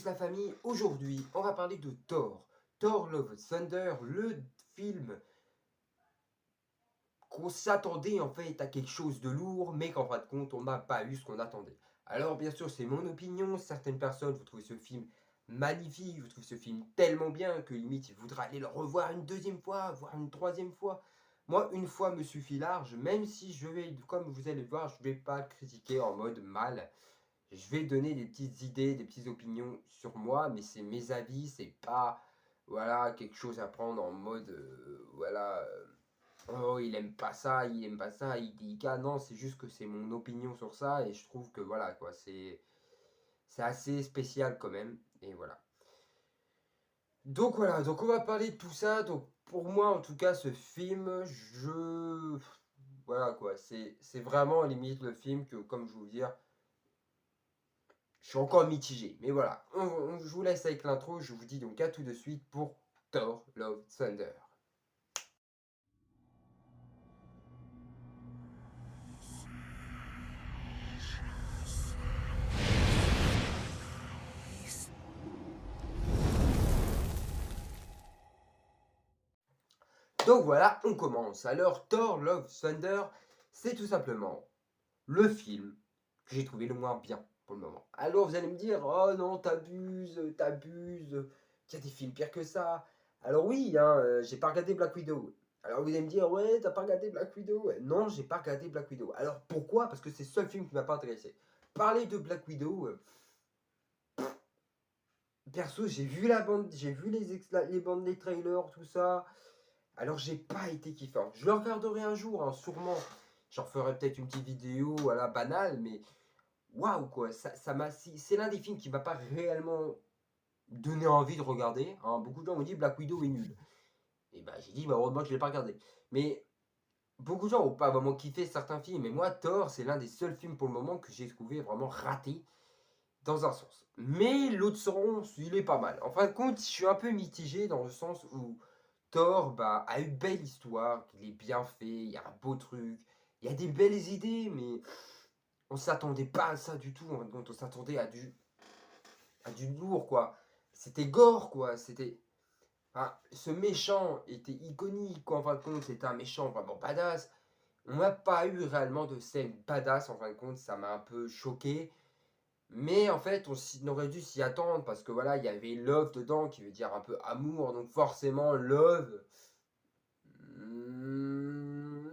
la famille, aujourd'hui on va parler de Thor. Thor Love Thunder, le film qu'on s'attendait en fait à quelque chose de lourd, mais qu'en fin de compte on n'a pas eu ce qu'on attendait. Alors bien sûr c'est mon opinion, certaines personnes vous trouvent ce film magnifique, vous trouvent ce film tellement bien que limite ils voudraient aller le revoir une deuxième fois, voire une troisième fois. Moi une fois me suffit large, même si je vais, comme vous allez le voir, je vais pas le critiquer en mode mal. Je vais donner des petites idées, des petites opinions sur moi, mais c'est mes avis, c'est pas voilà quelque chose à prendre en mode voilà oh il aime pas ça, il aime pas ça, il dit ah non, c'est juste que c'est mon opinion sur ça et je trouve que voilà quoi, c'est assez spécial quand même et voilà. Donc voilà, donc on va parler de tout ça. Donc pour moi en tout cas ce film, voilà quoi, c'est vraiment limite le film que comme je vous dire, je suis encore mitigé, mais voilà. Je vous laisse avec l'intro. Je vous dis donc à tout de suite pour Thor Love Thunder. Donc voilà, on commence. Alors Thor Love Thunder, c'est tout simplement le film que j'ai trouvé le moins bien pour le moment. Alors vous allez me dire, oh non, t'abuses, t'abuses, il y a des films pires que ça. Alors oui, hein, j'ai pas regardé Black Widow. Alors vous allez me dire, ouais, t'as pas regardé Black Widow? Ouais. Non, j'ai pas regardé Black Widow. Alors pourquoi? Parce que c'est le seul film qui m'a pas intéressé. Parler de Black Widow, perso, j'ai vu la bande, j'ai vu les bandes, les trailers, tout ça. Alors j'ai pas été kiffant. Je le regarderai un jour, hein, sûrement. J'en ferai peut-être une petite vidéo, voilà, banale, mais waouh quoi, ça m'a, c'est l'un des films qui m'a pas réellement donné envie de regarder. Hein. Beaucoup de gens m'ont dit Black Widow est nul. Et ben j'ai dit bah heureusement que je l'ai pas regardé. Mais beaucoup de gens ont pas vraiment kiffé certains films. Et moi, Thor, c'est l'un des seuls films pour le moment que j'ai trouvé vraiment raté dans un sens. Mais l'autre sens, il est pas mal. En fin de compte, je suis un peu mitigé dans le sens où Thor bah, a une belle histoire, il est bien fait, il y a un beau truc, il y a des belles idées, mais on s'attendait pas à ça du tout. En fin de compte, on s'attendait à du lourd, quoi. C'était gore, quoi. C'était. Enfin, ce méchant était iconique, quoi. En fin de compte, c'était un méchant vraiment badass. On n'a pas eu réellement de scène badass, en fin de compte, ça m'a un peu choqué. Mais en fait, on aurait dû s'y attendre parce que voilà, il y avait love dedans qui veut dire un peu amour, donc forcément, love,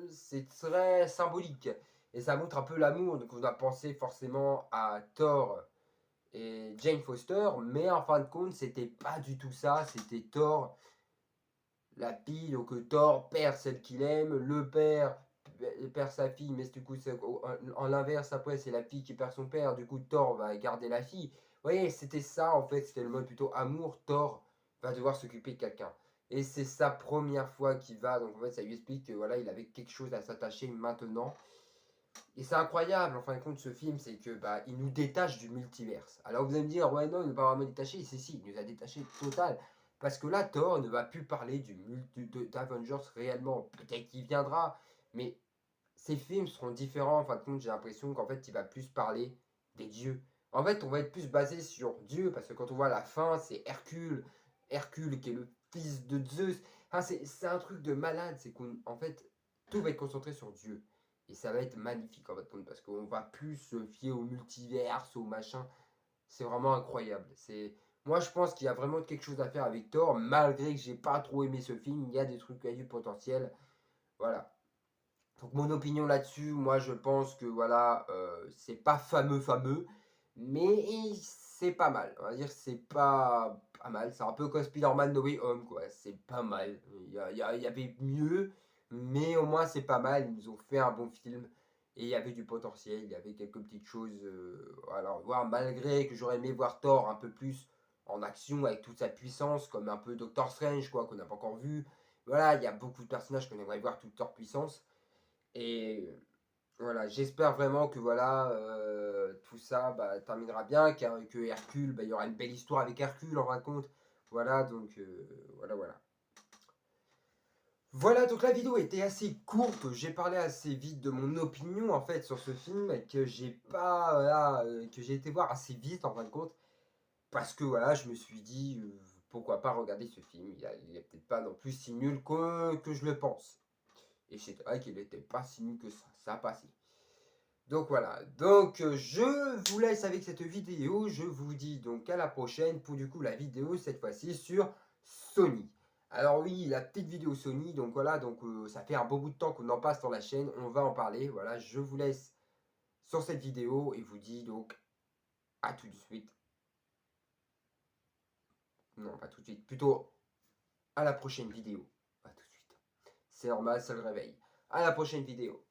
c'est très symbolique. Et ça montre un peu l'amour, donc on a pensé forcément à Thor et Jane Foster, mais en fin de compte, c'était pas du tout ça, c'était Thor, la fille, donc Thor perd celle qu'il aime, le père perd sa fille, mais du coup, en l'inverse, après, c'est la fille qui perd son père, du coup, Thor va garder la fille. Vous voyez, c'était ça, en fait, c'était le mode plutôt amour, Thor va devoir s'occuper de quelqu'un. Et c'est sa première fois qu'il va, donc en fait, ça lui explique que voilà, il avait quelque chose à s'attacher maintenant. Et c'est incroyable, en fin de compte, ce film, c'est que bah, il nous détache du multiverse. Alors vous allez me dire, ouais, non, il n'est pas vraiment détaché. C'est si, il nous a détaché total. Parce que là, Thor ne va plus parler d'Avengers réellement. Peut-être qu'il viendra, mais ces films seront différents. En fin de compte, j'ai l'impression qu'en fait, il va plus parler des dieux. En fait, on va être plus basé sur Dieu, parce que quand on voit la fin, c'est Hercule. Hercule qui est le fils de Zeus. Enfin, c'est un truc de malade. C'est qu'en fait, tout va être concentré sur Dieu. Et ça va être magnifique en fait, parce qu'on va plus se fier au multiverse, au machin. C'est vraiment incroyable. Moi, je pense qu'il y a vraiment quelque chose à faire avec Thor, malgré que j'ai pas trop aimé ce film. Il y a des trucs, il y a du potentiel. Voilà. Donc mon opinion là-dessus, moi je pense que voilà, c'est pas fameux, mais c'est pas mal. On va dire que c'est pas mal. C'est un peu comme Spider-Man No Way Home, quoi. C'est pas mal. Il y avait mieux, mais au moins c'est pas mal. Ils nous ont fait un bon film et il y avait du potentiel. Il y avait quelques petites choses. Alors, voir malgré que j'aurais aimé voir Thor un peu plus en action avec toute sa puissance, comme un peu Doctor Strange, quoi, qu'on n'a pas encore vu. Voilà, il y a beaucoup de personnages qu'on aimerait voir toute leur puissance. Et voilà, j'espère vraiment que voilà, tout ça bah, terminera bien, que Hercule, bah, il y aura une belle histoire avec Hercule en fin de compte. Voilà, donc voilà. Voilà, donc la vidéo était assez courte, j'ai parlé assez vite de mon opinion en fait sur ce film, que j'ai pas, voilà, que j'ai été voir assez vite en fin de compte. parce que voilà, je me suis dit, pourquoi pas regarder ce film. Il est peut-être pas non plus si nul que je le pense. Et c'est vrai qu'il n'était pas si nul que ça a passé. Donc voilà, donc je vous laisse avec cette vidéo, je vous dis donc à la prochaine pour du coup la vidéo cette fois-ci sur Sony. Alors oui, la petite vidéo Sony, donc voilà, donc ça fait un beau bout de temps qu'on en passe sur la chaîne, on va en parler, voilà, je vous laisse sur cette vidéo et vous dis donc à tout de suite. Non, pas tout de suite, plutôt à la prochaine vidéo, pas tout de suite. C'est normal, ça le réveille. À la prochaine vidéo.